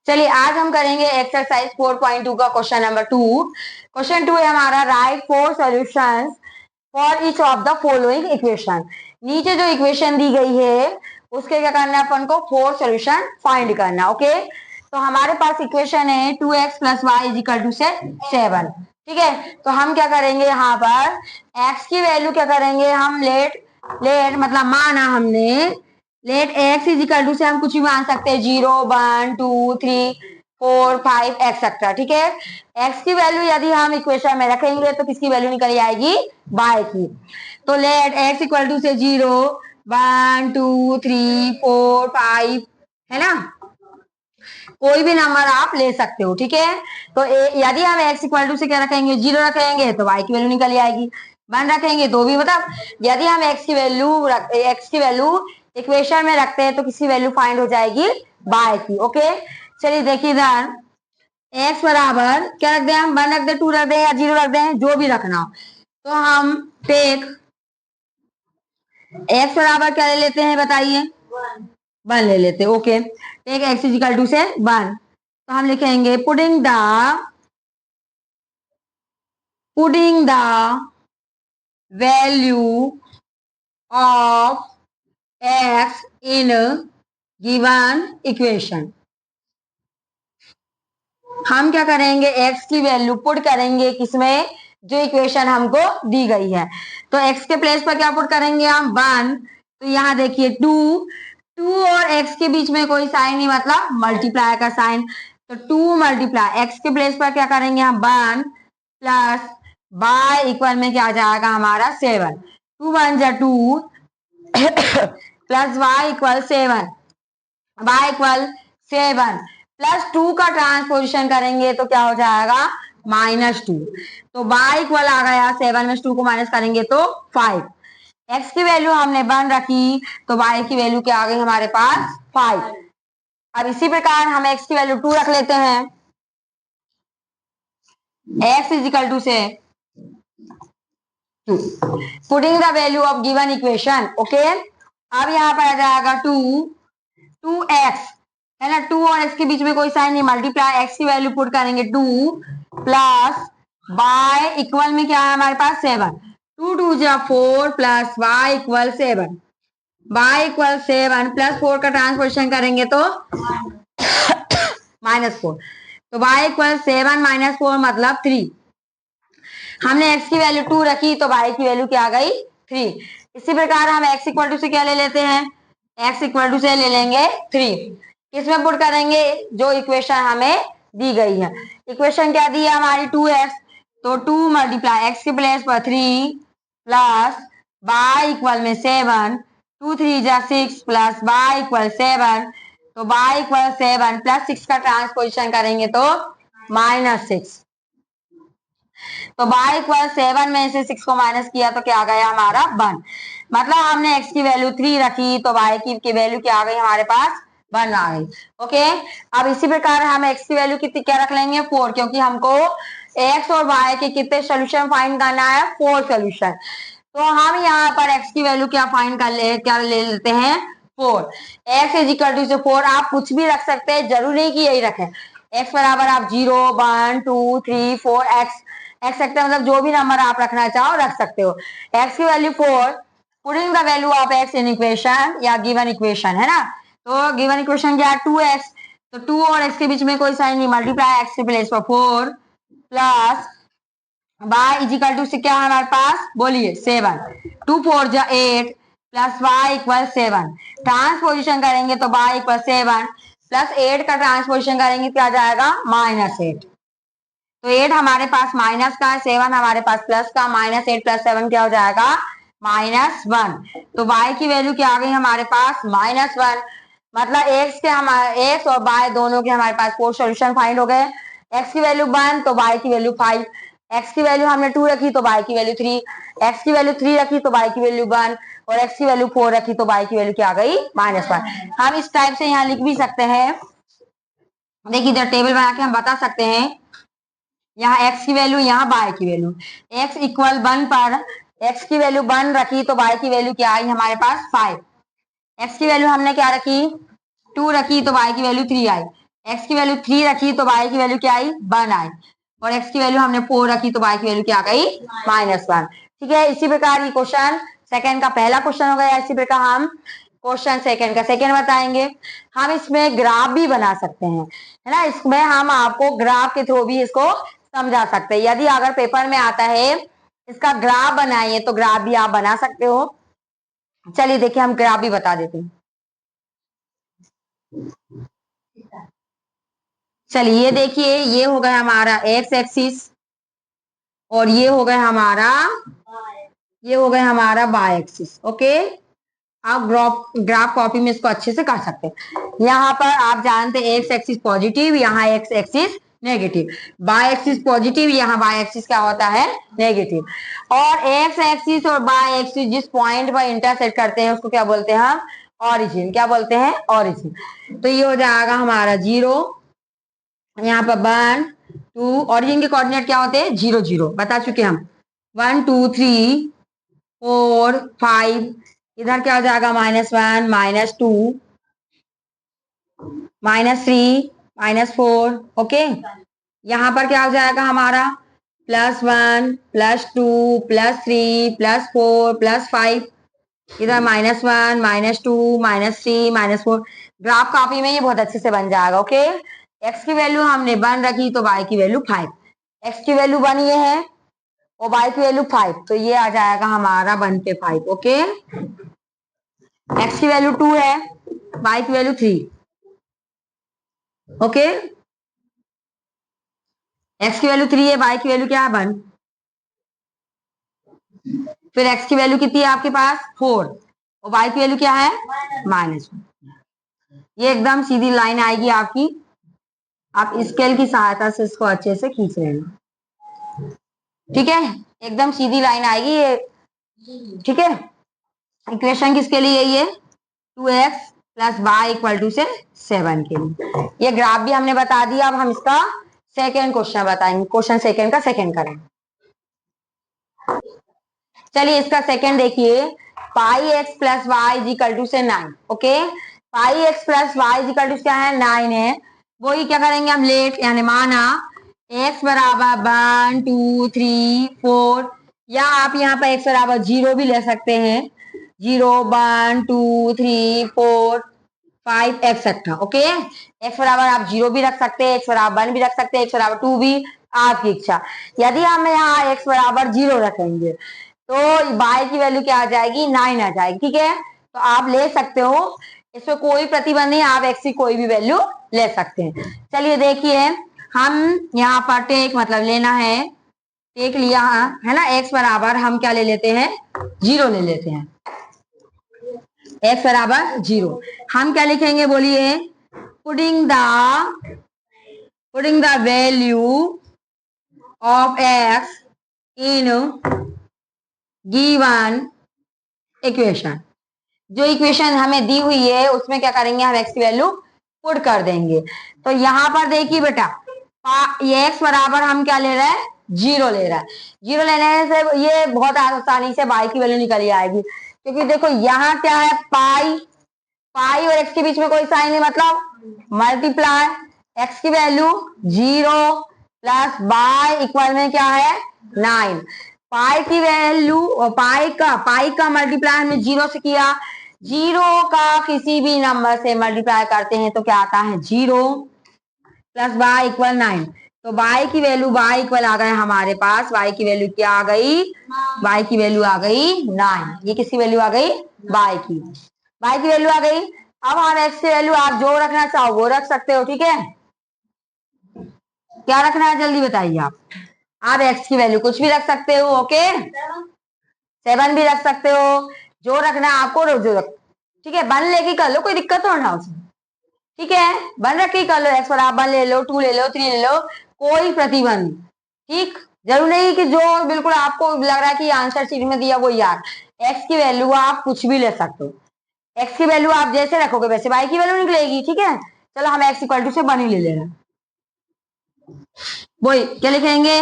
चलिए आज हम करेंगे एक्सरसाइज 4.2 का क्वेश्चन नंबर 2। क्वेश्चन 2 है हमारा, right 4 solutions for each of the following equation. नीचे जो इक्वेशन दी गई है उसके क्या करना है, अपन को 4 सॉल्यूशन फाइंड करना। ओके, तो हमारे पास इक्वेशन है 2x + y = 7। ठीक है, तो हम क्या करेंगे, यहाँ पर x की वैल्यू क्या करेंगे, हम लेट मतलब माना हमने लेट x = से हम कुछ भी मान सकते हैं, 0 1 2 3 4 5 एक्सेट्रा। ठीक है, x की वैल्यू यदि हम इक्वेशन में रखेंगे तो किसकी वैल्यू निकल आएगी, y की। तो लेट x = से 0 1 2 3 4 5 है ना, कोई भी नंबर आप ले सकते हो। ठीक है, तो यदि हम x = से क्या रखेंगे, 0 रखेंगे तो y की वैल्यू निकल आएगी, 1 रखेंगे तो भी, मतलब यदि हम x की वैल्यू इक्वेशन में रखते हैं तो किसकी वैल्यू फाइंड हो जाएगी, y की। ओके, चलिए देखिए इधर x बराबर क्या रख दें, हम 1 रख दें, 2 रख दें या 0 रख दें, जो भी रखना हो। तो हम टेक x बराबर क्या ले लेते हैं, बताइए, 1 ले लेते हैं। ओके, टेक x = से 1, तो हम लिखेंगे putting the value of x in given equation. हम क्या करेंगे, x की वैल्यू पुट करेंगे किसमें, जो इक्वेशन हमको दी गई है। तो x के प्लेस पर क्या पुट करेंगे हम, 1। तो यहाँ देखिए 2 और x के बीच में कोई साइन नहीं, मतलब मल्टीप्लाई का साइन। तो 2 मल्टीप्लाई x के प्लेस पर क्या करेंगे हम, 1 प्लस y इक्वल में क्या आ जाएगा हमारा 7। 2 1 जा 2 प्लस y = 7, y = 7 प्लस 2 का ट्रांसपोजिशन करेंगे तो क्या हो जाएगा, -2। तो y इक्वल आ गया 7 में 2 को माइनस करेंगे तो 5। x की वैल्यू हमने 1 रखी तो y की वैल्यू क्या आ गई हमारे पास, 5। अब इसी प्रकार हम x की वैल्यू 2 रख लेते हैं, x = से 2, putting the value of given equation. Okay, अब यहाँ पर आ जाएगा 2x है ना, 2 और x के बीच में कोई साइन नहीं, मल्टीप्लाई x की वैल्यू पुट करेंगे 2 प्लस y इक्वल में क्या है हमारे पास 7। 2 2 जा 4 प्लस y = 7, y = 7 प्लस 4 का ट्रांसपोजिशन करेंगे तो -4। तो y = 7 - 4 मतलब 3। हमने x की वैल्यू 2 रखी तो y की वैल्यू क्या आ गई, 3। इसी प्रकार हम x = से क्या ले लेते हैं, x = से ले लेंगे 3। किसमें पुट करेंगे, जो इक्वेशन हमें दी गई है। इक्वेशन क्या दी है हमारी, 2x, तो 2 मल्टीप्लाई x के प्लेस पर 3 प्लस y इक्वल में 7, 2 3 जा 6 प्लस y = 7। तो y = 7 प्लस 6 का ट्रांसपोजिशन करेंगे तो -6। तो y = 7 में से 6 को माइनस किया तो क्या आ गया हमारा 1। मतलब हमने x की वैल्यू 3 रखी तो y की वैल्यू क्या आ गई हमारे पास, 1 आ गई। ओके, अब इसी प्रकार हम x की वैल्यू कितनी क्या रख लेंगे, 4, क्योंकि हमको x और y के कितने सोल्यूशन फाइंड करना है, 4 सोल्यूशन। तो हम यहाँ पर x की वैल्यू क्या फाइंड कर ले लेते हैं, 4। x = से 4, आप कुछ भी रख सकते हैं, जरूरी नहीं कि यही रखें। x बराबर आप 0 1 2 3 4 एक्सेट्रा, मतलब जो भी नंबर आप रखना चाहो रख सकते हो। x की value 4, putting the value of x in equation या गिवन इक्वेशन है ना। तो गिवन इक्वेशन क्या है, 2x, तो 2 और x के बीच में कोई साइन नहीं, मल्टीप्लाई x के प्लेस पर 4 प्लस y = से क्या है हमारे पास, बोलिए 7, 2 4 जा 8 प्लस y = 7। ट्रांसपोजिशन करेंगे तो y = 7 प्लस 8 का ट्रांसपोजिशन करेंगे क्या जाएगा, -8। तो 8 हमारे पास माइनस का है, 7 हमारे पास प्लस का, -8 + 7 क्या हो जाएगा, -1। तो y की वैल्यू क्या आ गई हमारे पास, -1। मतलब x और y दोनों के हमारे पास 4 सॉल्यूशन फाइंड हो गए। x की वैल्यू 1 तो y की वैल्यू 5, x की वैल्यू हमने 2 रखी तो y की वैल्यू 3, x की वैल्यू 3 रखी तो y की वैल्यू 1 और x की वैल्यू 4 रखी तो y की वैल्यू क्या आ गई, -1। हम इस टाइप से यहाँ लिख भी सकते हैं, देखिए इधर टेबल बना के हम बता सकते हैं, यहाँ x की वैल्यू, यहाँ y की वैल्यू। x = 1 पर x की वैल्यू 1 रखी तो y की वैल्यू क्या आई हमारे पास, 5। x की वैल्यू हमने क्या रखी, 2 रखी तो y की वैल्यू 3 आई। एक्स की वैल्यू 3 रखी तो y की वैल्यू क्या आई, 1 आई, और x की वैल्यू हमने 4 रखी तो y की वैल्यू क्या आ गई, -1। ठीक है, इसी प्रकार ये क्वेश्चन सेकंड का पहला क्वेश्चन हो गया। इसी प्रकार हम क्वेश्चन सेकंड का सेकंड बताएंगे। हम इसमें ग्राफ भी बना सकते हैं, है ना, इसमें हम आपको ग्राफ के थ्रू भी इसको समझा सकते हैं। यदि अगर पेपर में आता है इसका ग्राफ बनाइए तो ग्राफ भी आप बना सकते हो। चलिए देखिए हम ग्राफ भी बता देते हैं। चलिए ये देखिए, ये हो गया हमारा एक्स एक्सिस और ये हो गया हमारा वाई एक्सिस। ओके, आप ग्राफ कॉपी में इसको अच्छे से कर सकते हैं। यहाँ पर आप जानते हैं एक्स एक्सिस पॉजिटिव, यहाँ x axis negative, y axis positive, यहाँ बाय एक्सिस क्या होता है, नेगेटिव। और एक्स एक्सिस और बाय एक्सिस जिस पॉइंट पर इंटरसेक्ट करते हैं उसको क्या बोलते हैं हम, ऑरिजिन। क्या बोलते हैं, ऑरिजिन। तो ये हो जाएगा हमारा 0, यहाँ पर 1 2, ऑरिजिन के कोऑर्डिनेट क्या होते हैं, 0 0, बता चुके हम। 1 2 3 4 5, इधर क्या हो जाएगा, -1 -2 -3 -4। ओके, यहाँ पर क्या हो जाएगा हमारा, +1 +2 +3 +4 +5, इधर -1 -2 -3 -4। ग्राफ कॉपी में ये बहुत अच्छे से बन जाएगा। ओके, एक्स की वैल्यू हमने 1 रखी तो y की वैल्यू 5, एक्स की वैल्यू 1 ये है और y की वैल्यू 5, तो ये आ जाएगा हमारा 1 पे 5। ओके, एक्स की वैल्यू 2 है, y की वैल्यू 3। ओके, एक्स की वैल्यू 3 है, y की वैल्यू क्या है, 1। फिर x की वैल्यू कितनी है आपके पास, 4, और y की वैल्यू क्या है, -1। ये एकदम सीधी लाइन आएगी आपकी, आप स्केल की सहायता से इसको अच्छे से खींच लेना। ठीक है, एकदम सीधी लाइन आएगी ये। ठीक है, इक्वेशन किसके लिए यही है, 2x + y = 7 के लिए। ये ग्राफ भी हमने बता दिया। अब हम इसका सेकेंड क्वेश्चन बताएंगे, क्वेश्चन सेकेंड का सेकेंड करेंगे। चलिए इसका सेकेंड देखिए, πx + y = 9। Okay, πx + y क्या है, 9 है। वही क्या करेंगे हम, लेट यानी माना x बराबर 1 2 3 4, या आप यहाँ पर x बराबर 0 भी ले सकते हैं, 0 1 2 3 4 5 एक्सेट्रा। ओके, x बराबर आप 0 भी रख सकते हैं, x बराबर 1 भी रख सकते हैं, x बराबर 2 भी, आपकी इच्छा। यदि हम यहाँ x बराबर 0 रखेंगे तो y की वैल्यू क्या आ जाएगी, 9 आ जाएगी। ठीक है, तो आप ले सकते हो, इसमें कोई प्रतिबंध नहीं, आप x की कोई भी वैल्यू ले सकते हैं। चलिए देखिए, हम यहाँ पर टेक मतलब लेना है, टेक लिया है ना, x बराबर हम क्या ले लेते हैं, 0 ले लेते हैं, x बराबर 0। हम क्या लिखेंगे बोलिए, putting the value of x in given equation. जो इक्वेशन हमें दी हुई है उसमें क्या करेंगे, हम x की वैल्यू पुट कर देंगे। तो यहाँ पर देखिए बेटा, ये x बराबर हम क्या ले रहे हैं, 0 ले रहा है। 0 लेने से ये बहुत आसानी से y की वैल्यू निकल आएगी, क्योंकि देखो यहाँ क्या है, पाई और x के बीच में कोई साइन नहीं, मतलब मल्टीप्लाई, x की वैल्यू 0 + y इक्वल में क्या है, 9। पाई की वैल्यू, पाई का मल्टीप्लाई हमने 0 से किया, 0 का किसी भी नंबर से मल्टीप्लाई करते हैं तो क्या आता है, 0 + y = 9। तो y की वैल्यू, y इक्वल आ गए हमारे पास, y की वैल्यू क्या आ गई, y की वैल्यू आ गई 9। ये किसकी वैल्यू आ गई, y की वैल्यू आ गई। अब हम x की वैल्यू आप जो रखना चाहो वो रख सकते हो। ठीक है, क्या रखना है जल्दी बताइए आप x की वैल्यू कुछ भी रख सकते हो। ओके, 7 भी रख सकते हो, जो रखना है आपको जो रख। ठीक है, 1 लेके कर लो, कोई दिक्कत हो ना उसमें। ठीक है, 1 रख के कर लो, x बराबर ले लो, 2 ले लो, 3 ले लो, कोई प्रतिबंध। ठीक, जरूर नहीं कि जो बिल्कुल आपको लग रहा है कि आंसर शीट में दिया वो यार, x की वैल्यू आप कुछ भी ले सकते हो। x की वैल्यू आप जैसे रखोगे वैसे y की वैल्यू निकलेगी। ठीक है, चलो हम x = से 1 ही ले रहे हैं। वही क्या लिखेंगे,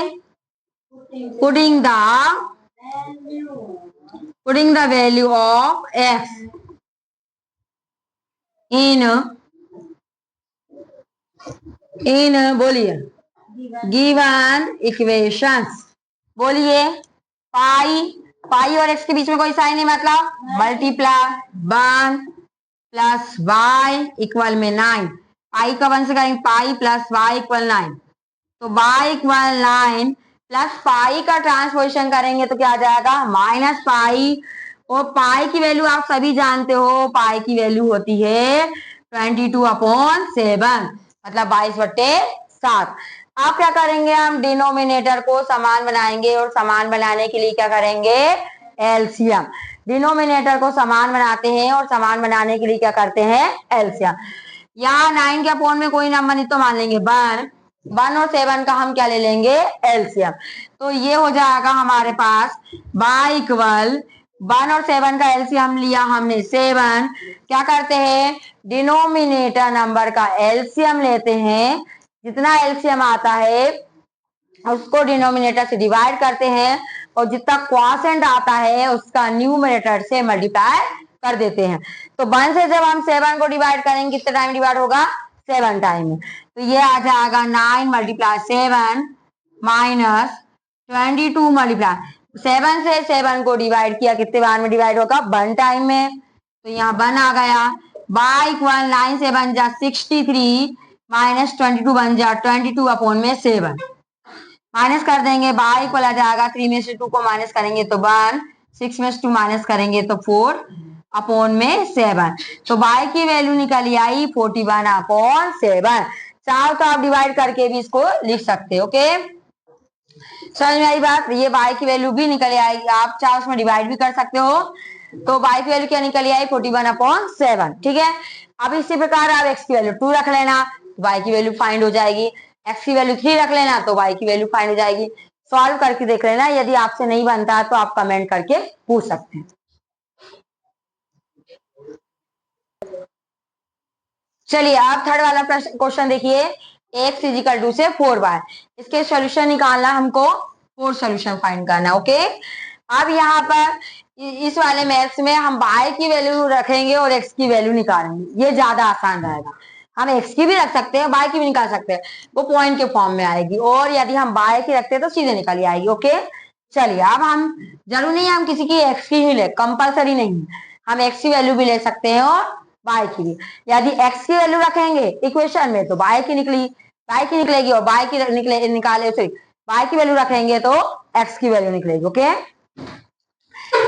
putting the value of x इन इन बोलिए गिवन इक्वेशंस। बोलिए पाई, पाई और एक्स के बीच में कोई साइन नहीं, मतलब मल्टीप्लाई 1 + y = 9। पाई का 1 से करेंगे, पाई + y = 9, तो y = 9 प्लस पाई का ट्रांसपोजिशन करेंगे तो क्या आ जाएगा -पाई। और पाई की वैल्यू आप सभी जानते हो, पाई की वैल्यू होती है 22/7, मतलब 22/7। आप क्या करेंगे, हम डिनोमिनेटर को समान बनाएंगे और समान बनाने के लिए क्या करेंगे, एलसीएम। डिनोमिनेटर को समान बनाते हैं और समान बनाने के लिए क्या करते हैं, एलसीएम। यहाँ 9 के अपॉन में कोई नंबर नहीं तो मान लेंगे 1 और 7 का हम क्या ले लेंगे, एलसीएम। तो ये हो जाएगा हमारे पास y = 1 और 7 का एलसीएम लिया हमने 7। क्या करते हैं, डिनोमिनेटर नंबर का एलसीएम लेते हैं, जितना एलसीएम आता है उसको डिनोमिनेटर से डिवाइड करते हैं और जितना क्वॉशेंट आता है उसका न्यूमरेटर से मल्टीप्लाई कर देते हैं। तो 1 से जब हम 7 को डिवाइड करेंगे कितने टाइम डिवाइड होगा, 7 टाइम। तो ये आ जाएगा 9 × 7 -22 मल्टीप्लाई 7 से 7 को डिवाइड किया, कितने बार में डिवाइड होगा, 1 टाइम में। तो यहाँ 1 आ गया। y = 9 से 1 जा 63 -22 बन जा 22/7। माइनस कर देंगे, y को ला जाएगा 3 में से 2 को माइनस करेंगे तो 1, 6 में से 2 माइनस करेंगे तो 4/7। तो y की वैल्यू निकली आई 41/7। चाहो तो आप डिवाइड करके भी इसको लिख सकते हो। ओके, समझ में आई बात। ये y की वैल्यू भी निकल आएगी, आप चाहो उसमें डिवाइड भी कर सकते हो। तो y की वैल्यू क्या निकली आई 41/7। ठीक है, अब इसी प्रकार आप x की वैल्यू 2 रख लेना, y की वैल्यू फाइंड हो जाएगी। x की वैल्यू 3 रख लेना तो y की वैल्यू फाइंड हो जाएगी। सॉल्व करके देख लेना, यदि आपसे नहीं बनता है तो आप कमेंट करके पूछ सकते हैं। चलिए आप थर्ड वाला क्वेश्चन देखिए, x = से 4y। इसके सोल्यूशन निकालना हमको, 4 सोल्यूशन फाइंड करना। ओके, अब यहाँ पर इस वाले मैथ्स में हम y की वैल्यू रखेंगे और x की वैल्यू निकालेंगे, ये ज्यादा आसान रहेगा। हम x की भी रख सकते हैं, y की भी निकाल सकते हैं, वो पॉइंट के फॉर्म में आएगी। और यदि हम y की रखते हैं तो सीधे निकल आएगी। ओके, चलिए अब हम जरूरी नहीं हम किसी की x की ही ले, कंपलसरी नहीं, हम x की वैल्यू भी ले सकते हैं और y की भी। यदि x की वैल्यू रखेंगे इक्वेशन में तो y की निकलेगी और y की निकाले सॉरी y की वैल्यू रखेंगे तो x की वैल्यू निकलेगी। ओके,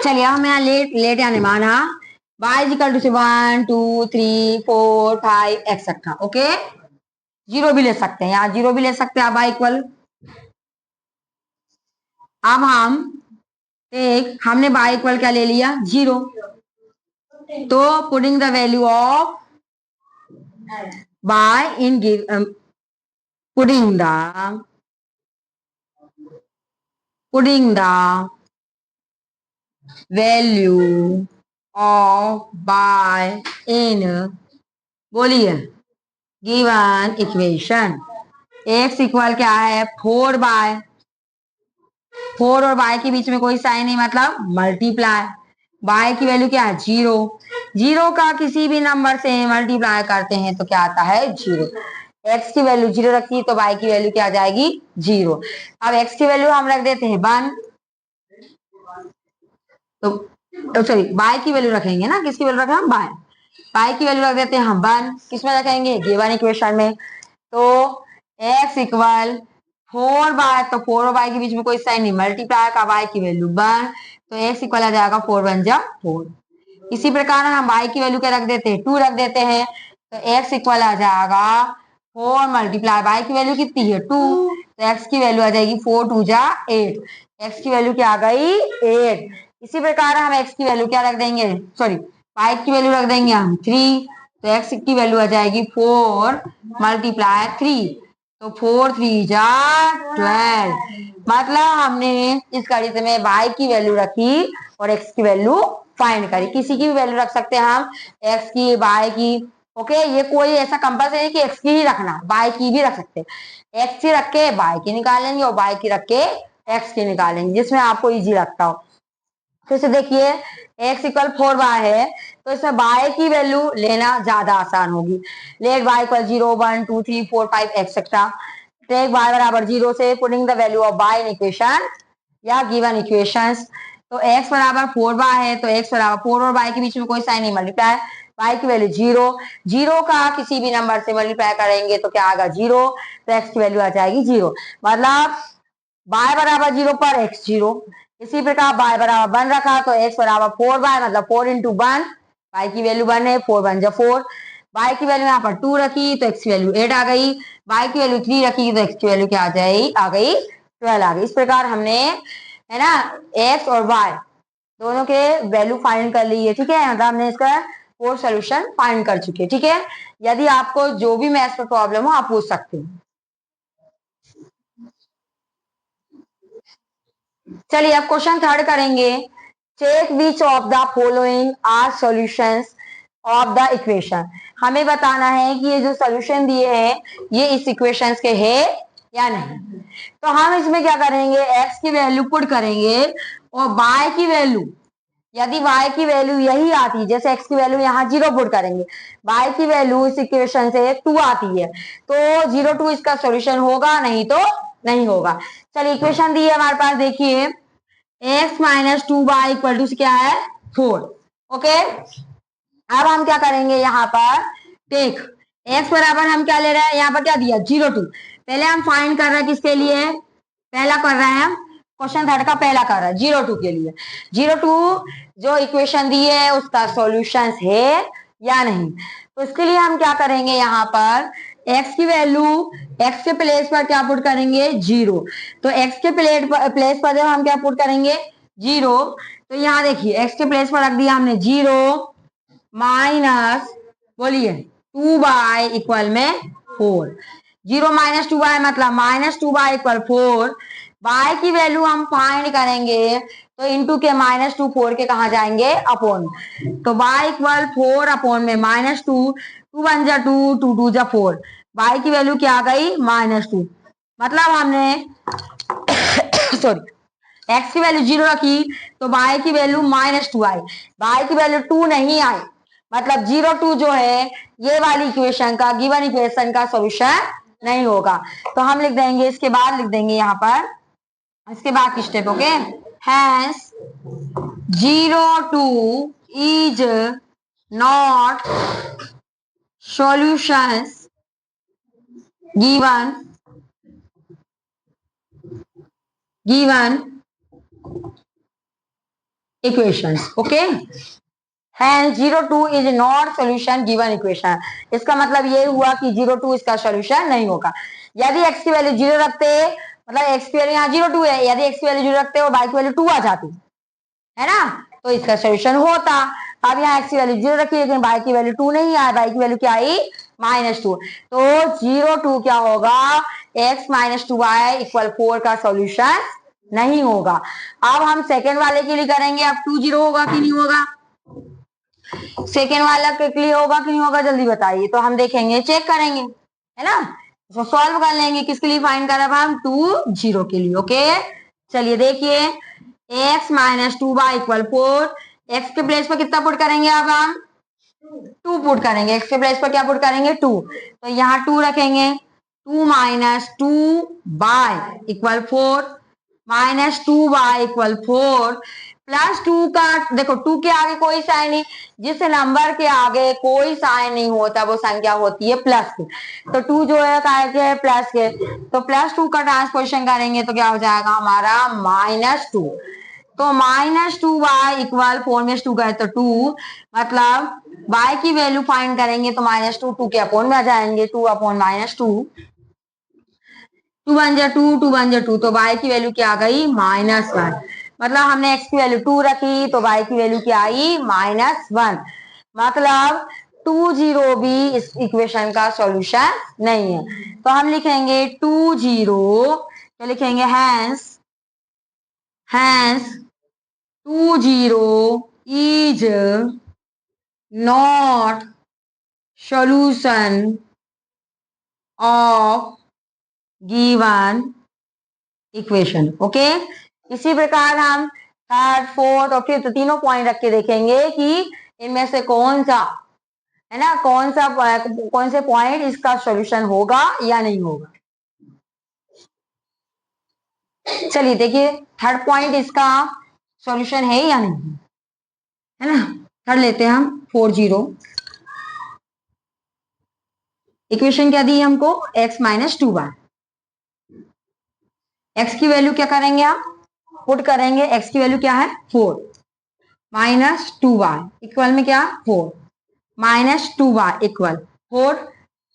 चलिए हम यहाँ लेट यानी माना y = से 1 2 3 4 5 एक्सेट्रा। ओके, जीरो भी ले सकते हैं, यहाँ जीरो भी ले सकते हैं। y = अब हमने y = क्या ले लिया, 0। तो putting the value of y in putting the value of y in, बोलिए, गिवन इक्वेशन। x इक्वल क्या है 4y, 4 और y के बीच में कोई साइन नहीं, मतलब मल्टीप्लाई। y की वैल्यू क्या है 0, 0 का किसी भी नंबर से मल्टीप्लाई करते हैं तो क्या आता है 0। x की वैल्यू 0 रखी तो y की वैल्यू क्या आ जाएगी 0। अब x की वैल्यू हम रख देते हैं 1, तो सॉरी y की वैल्यू रखेंगे ना, किसकी वैल्यू रखें हम, y की वैल्यू रख देते हैं हम 1, किसमें रखेंगे, गिवन इक्वेशन में। तो x = 4y, तो 4 और y के बीच में कोई साइन नहीं, मल्टीप्लाई का y की वैल्यू 1, तो x इक्वल आ जाएगा 4 × 1 = 4। इसी प्रकार हम y की वैल्यू क्या रख देते हैं 2 रख देते हैं, तो x इक्वल आ जाएगा 4 मल्टीप्लाई y की वैल्यू कितनी है 2, तो x की वैल्यू आ जाएगी 4 × 2 = 8। x की वैल्यू क्या आ गई 8। इसी प्रकार हम x की वैल्यू क्या रख देंगे, सॉरी y की वैल्यू रख देंगे हम 3, तो x की वैल्यू आ जाएगी 4 मल्टीप्लाई 3, तो 4 × 3 = 12। मतलब हमने इस गणित में y की वैल्यू रखी और x की वैल्यू फाइंड करी। किसी की भी वैल्यू रख सकते हैं हम, x की, y की। ओके, ये कोई ऐसा कंपल्सरी नहीं कि x की ही रखना, y की भी रख सकते हैं। x की रख के y की निकालेंगे और y की रख के x की निकालेंगे, जिसमें आपको इजी लगता हो। फिर से देखिए x इक्वल 4y है, तो इसमें y की वैल्यू लेना ज्यादा आसान होगी। Let y equal 0 1 2 3 4 5 etcetera, take y बराबर 0 से putting the value of y in equation या गिवन इक्वेशंस। तो x बराबर 4y है, तो x बराबर 4 और y के बीच में कोई साइन नहीं, मल्टीप्लाई, y की वैल्यू 0, 0 का किसी भी नंबर से मल्टीप्लाई करेंगे तो क्या आएगा 0, तो x की वैल्यू आ जाएगी 0, मतलब y बराबर 0 पर x 0। इसी प्रकार y बराबर 1 रखा तो x बराबर 4y, मतलब 4 इंटू 1, y की वैल्यू 1 है, 4 1 जा 4, y की वैल्यू यहाँ पर 2 रखी तो x की वैल्यू 8 आ गई, y की वैल्यू 3 रखी तो x की वैल्यू क्या आ गई 12 आ गई। इस प्रकार हमने, है ना, x और y दोनों के वैल्यू फाइंड कर ली है, ठीक है, मतलब हमने इसका फोर सोल्यूशन फाइंड कर चुके हैं, ठीक है। यदि आपको जो भी मैथ्स में प्रॉब्लम हो आप पूछ सकते हैं। चलिए अब क्वेश्चन थर्ड करेंगे। Check which of the following are solutions of the equation. हमें बताना है कि ये जो सॉल्यूशन दिए हैं ये इस इक्वेशंस के है या नहीं। तो हम इसमें क्या करेंगे, x की वैल्यू पुट करेंगे और y की वैल्यू, यदि y की वैल्यू यही आती है, जैसे x की वैल्यू यहाँ 0 पुट करेंगे, y की वैल्यू इस इक्वेशन से 2 आती है, तो 0 2 इसका सॉल्यूशन होगा, नहीं तो नहीं होगा। चलिए इक्वेशन दी है हमारे पास, देखिए x minus 2y equal to क्या है 4। ओके, अब हम क्या करेंगे यहाँ पर, टेक x बराबर हम क्या ले रहे हैं, यहाँ पर क्या दिया 0 2, पहले हम फाइंड कर रहे हैं किसके लिए, पहला कर रहे हैं हम क्वेश्चन थर्ड का पहला कर रहा है 0 2 के लिए। 0 2 जो इक्वेशन दी है उसका सॉल्यूशन है या नहीं, तो इसके लिए हम क्या करेंगे, यहाँ पर x की वैल्यू, x के प्लेस पर क्या पुट करेंगे 0, तो x के प्लेस पर जब हम क्या पुट करेंगे 0, तो यहाँ देखिए x के प्लेस पर रख दिया हमने 0 माइनस, बोलिए 2y इक्वल में 4, 0 माइनस 2y मतलब माइनस 2y इक्वल 4, y की वैल्यू हम फाइंड करेंगे तो इंटू के माइनस 2 4 के कहा जाएंगे अपॉन, तो y इक्वल 4 अपॉन में माइनस 2, 2 1 जा 2, 2 2 जा 4, y की वैल्यू क्या आ गई -2, मतलब हमने सॉरी x की वैल्यू 0 रखी तो y की वैल्यू -2 आई, y की वैल्यू 2 नहीं आई, मतलब 0 2 जो है ये वाली इक्वेशन का, गिवन इक्वेशन का सॉल्यूशन नहीं होगा। तो हम लिख देंगे, इसके बाद लिख देंगे यहाँ पर, इसके बाद की step, okay, hence 0 2 is not solutions given equations, okay, Hence 0 2 is not solution given equation। इसका मतलब ये हुआ कि 0 2 इसका सॉल्यूशन नहीं होगा। यदि x की वैल्यू 0 रखते, मतलब x की वैल्यू यहाँ 0 2 है, यदि x की वैल्यू 0 रखते और y की वैल्यू 2 आ जाती है ना, तो इसका सॉल्यूशन होता। अब यहाँ x की वैल्यू 0 रखी लेकिन y की वैल्यू 2 नहीं आई, y की वैल्यू क्या आई -2, तो 0 2 क्या होगा, x - 2y इक्वल 4 का सॉल्यूशन नहीं होगा। अब हम सेकेंड वाले के लिए करेंगे, अब 2 0 होगा कि नहीं होगा, सेकेंड वाला के लिए होगा कि नहीं होगा, जल्दी बताइए। तो हम देखेंगे, चेक करेंगे, है ना, तो सॉल्व कर लेंगे, किसके लिए फाइंड कर रहे हैं हम 2 0 के लिए, ओके। चलिए देखिए x - 2y इक्वल 4, x के प्लेस पर कितना पुट करेंगे, अब हम 2 पुट करेंगे, x के प्लेस पर क्या पुट करेंगे 2, तो यहाँ 2 रखेंगे, 2 - 2y equal 4, -2y equal 4 plus 2 का, देखो 2 के आगे कोई साइन नहीं, जिस नंबर के आगे कोई साइन नहीं होता वो संख्या होती है प्लस की, तो 2 जो है काय के प्लस के, तो +2 का ट्रांसपोजिशन करेंगे तो क्या हो जाएगा हमारा -2, तो -2y इक्वल 4 में 2 गए तो 2, मतलब y की वैल्यू फाइंड करेंगे तो -2 2 के अपॉन में आ जाएंगे, 2 अपॉन -2, 2 1 जा 2, 2 1 जा 2, तो y की वैल्यू क्या आ गई -1, मतलब हमने x की वैल्यू 2 रखी तो y की वैल्यू क्या आई -1, मतलब 2 0 भी इस इक्वेशन का सॉल्यूशन नहीं है। तो हम लिखेंगे 2 0, तो लिखेंगे hence 2 0 is not solution of given equation, okay. इसी प्रकार हम थर्ड, फोर्थ और फिफ्थ तीनों पॉइंट रख के देखेंगे कि इनमें से कौन सा है ना, कौन से पॉइंट इसका सॉल्यूशन होगा या नहीं होगा। चलिए देखिए थर्ड पॉइंट इसका सॉल्यूशन है या नहीं, है ना। कर लेते हैं हम 40। इक्वेशन क्या दी है हमको, x माइनस 2y। x की वैल्यू क्या करेंगे आप, पुट करेंगे। x की वैल्यू क्या है 4 माइनस 2y इक्वल में क्या 4 माइनस 2y इक्वल 4।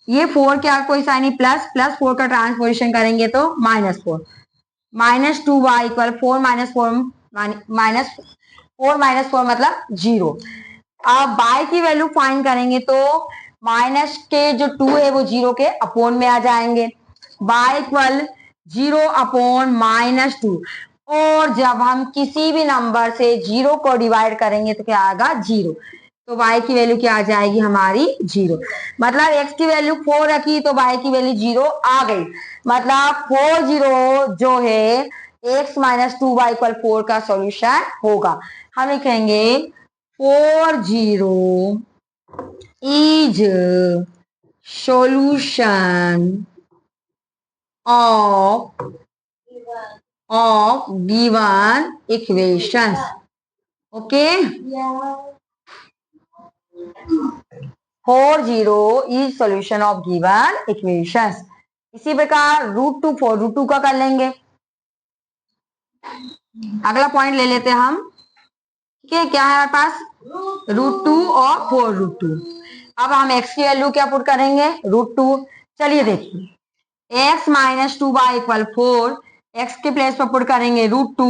ये 4 क्या कोई साइन नहीं, प्लस प्लस 4 का ट्रांसपोजिशन करेंगे तो -4 माइनस 2y इक्वल 4 माइनस 4 मतलब 0। अब y की वैल्यू फाइंड करेंगे तो माइनस के जो 2 है वो 0 के अपोन में आ जाएंगे, y इक्वल 0 अपोन -2। और जब हम किसी भी नंबर से 0 को डिवाइड करेंगे तो क्या आएगा 0, तो y की वैल्यू क्या आ जाएगी हमारी 0। मतलब x की वैल्यू 4 रखी तो y की वैल्यू 0 आ गई। मतलब 40 जो है x माइनस 2y इक्वल 4 का सॉल्यूशन होगा। हम लिखेंगे 40 is solution of given equations. Okay. 40 is solution of given equations. इसी प्रकार √2 4 √2 का कर लेंगे। अगला पॉइंट ले लेते हैं हम, ठीक है। क्या है हमारे पास √2 और 4 √2। अब हम x की वैल्यू क्या पुट करेंगे √2। चलिए देखिए x minus 2y equal 4, x के प्लेस पर पुट करेंगे √2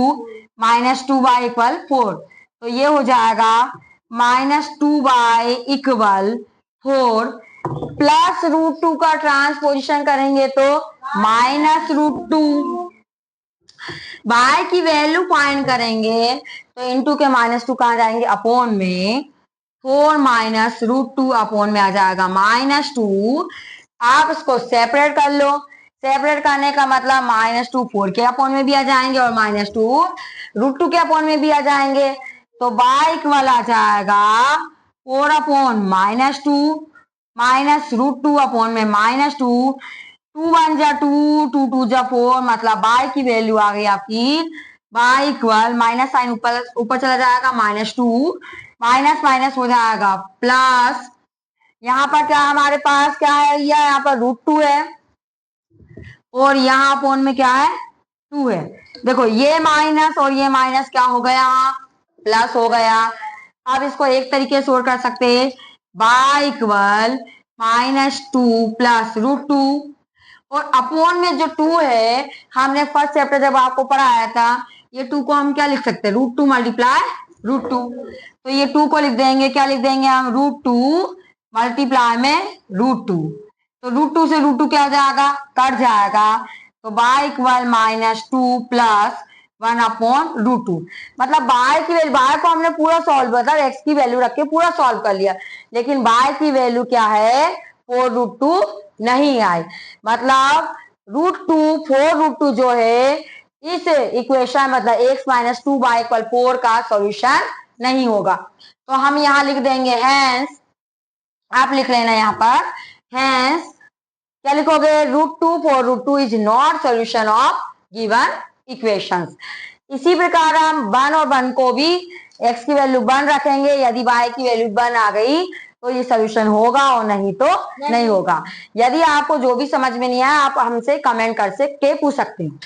माइनस 2y इक्वल 4, तो ये हो जाएगा -2y इक्वल 4 प्लस √2 का ट्रांसपोजिशन करेंगे तो -√2। y की वैल्यू फाइंड करेंगे तो इनटू के -2 कहाँ जाएंगे अपोन में, 4 माइनस √2 अपोन में आ जाएगा -2। आप इसको सेपरेट कर लो, सेपरेट करने का मतलब -2 4 के अपोन में भी आ जाएंगे और -2 √2 के अपोन में भी आ जाएंगे, तो y इक्वल आ जाएगा 4 अपोन -2 माइनस √2 अपोन में -2, 2 1 जा 2, 2 2 जा 4, मतलब y की वैल्यू आ गई आपकी y इक्वल माइनस साइन ऊपर ऊपर चला जाएगा -2 माइनस माइनस हो जाएगा प्लस। यहाँ पर क्या हमारे पास क्या है, यह यहाँ पर √2 है और यहाँ अपोन में क्या है 2 है। देखो ये माइनस और ये माइनस क्या हो गया प्लस हो गया। अब इसको एक तरीके से और कर सकते हैं, y इक्वल -2 प्लस √2 और अपोन में जो 2 है हमने फर्स्ट चैप्टर जब आपको पढ़ाया था, ये 2 को हम क्या लिख सकते हैं √2 मल्टीप्लाई √2, तो ये 2 को लिख देंगे, क्या लिख देंगे हम √2 मल्टीप्लाई में √2, तो √2 से √2 क्या हो जाएगा कट जाएगा, तो y इक्वल -2 प्लस 1 अपॉन √2। मतलब y की वैल्यू, y को हमने पूरा सॉल्व, मतलब x की वैल्यू रख के पूरा सॉल्व कर लिया, लेकिन y की वैल्यू क्या है 4 √2 नहीं आई। मतलब √2 4 √2 जो है इस इक्वेशन मतलब x माइनस 2y इक्वल 4 का सॉल्यूशन नहीं होगा। तो हम यहाँ लिख देंगे हैंस, आप लिख लेना यहाँ पर हैंस क्या लिखोगे √2 4 √2 is not solution of given equations. इसी प्रकार हम 1 और 1 को भी x की वैल्यू 1 रखेंगे, यदि y की वैल्यू 1 आ गई तो ये सॉल्यूशन होगा और नहीं तो नहीं होगा। यदि आपको जो भी समझ में नहीं आया आप हमसे कमेंट कर सकते पूछ सकते हैं।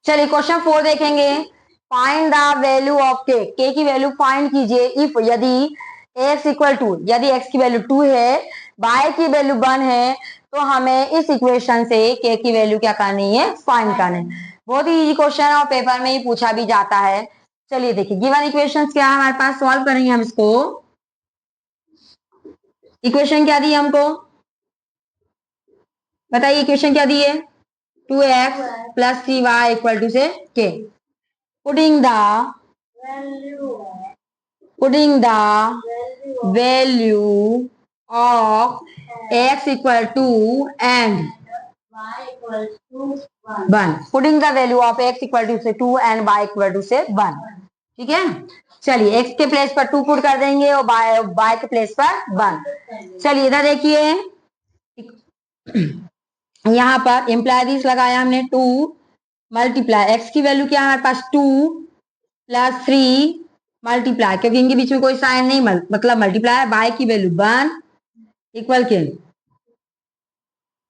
चलिए क्वेश्चन 4 देखेंगे, find the value of k की वैल्यू फाइंड कीजिए इफ यदि x इक्वल टू, यदि x की वैल्यू 2 है y की वैल्यू 1 है तो हमें इस इक्वेशन से k की वैल्यू क्या करनी है फाइंड करनी है। बहुत ही इजी क्वेश्चन है और पेपर में ही पूछा भी जाता है। चलिए देखिए गिवन इक्वेशंस क्या है हमारे पास, सॉल्व करेंगे हम इसको। इक्वेशन क्या दी हमको बताइए, इक्वेशन क्या दी है 2x plus 3y equal to से k। Putting the value of x equal to and 1 putting the value of x equal to से 2 एंड y इक्वल टू से 1। ठीक है, चलिए x के प्लेस पर 2 पुट कर देंगे और y के प्लेस पर 1। चलिए इधर देखिए, यहाँ पर इम्प्लाई दिस लगाया हमने 2 मल्टीप्लाई x की वैल्यू क्या है हमारे पास 2 प्लस 3 मल्टीप्लाई, क्योंकि इनके बीच में कोई साइन नहीं मतलब मल्टीप्लाई, y की वैल्यू 1 इक्वल के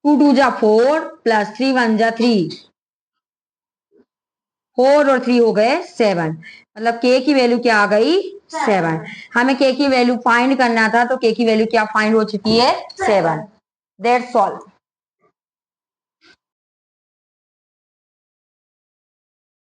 2 2 जा 4 प्लस 3 1 जा 3, 4 और 3 हो गए 7, मतलब k की वैल्यू क्या आ गई 7। हमें k की वैल्यू फाइंड करना था, तो k की वैल्यू क्या फाइंड हो चुकी है 7। That's all.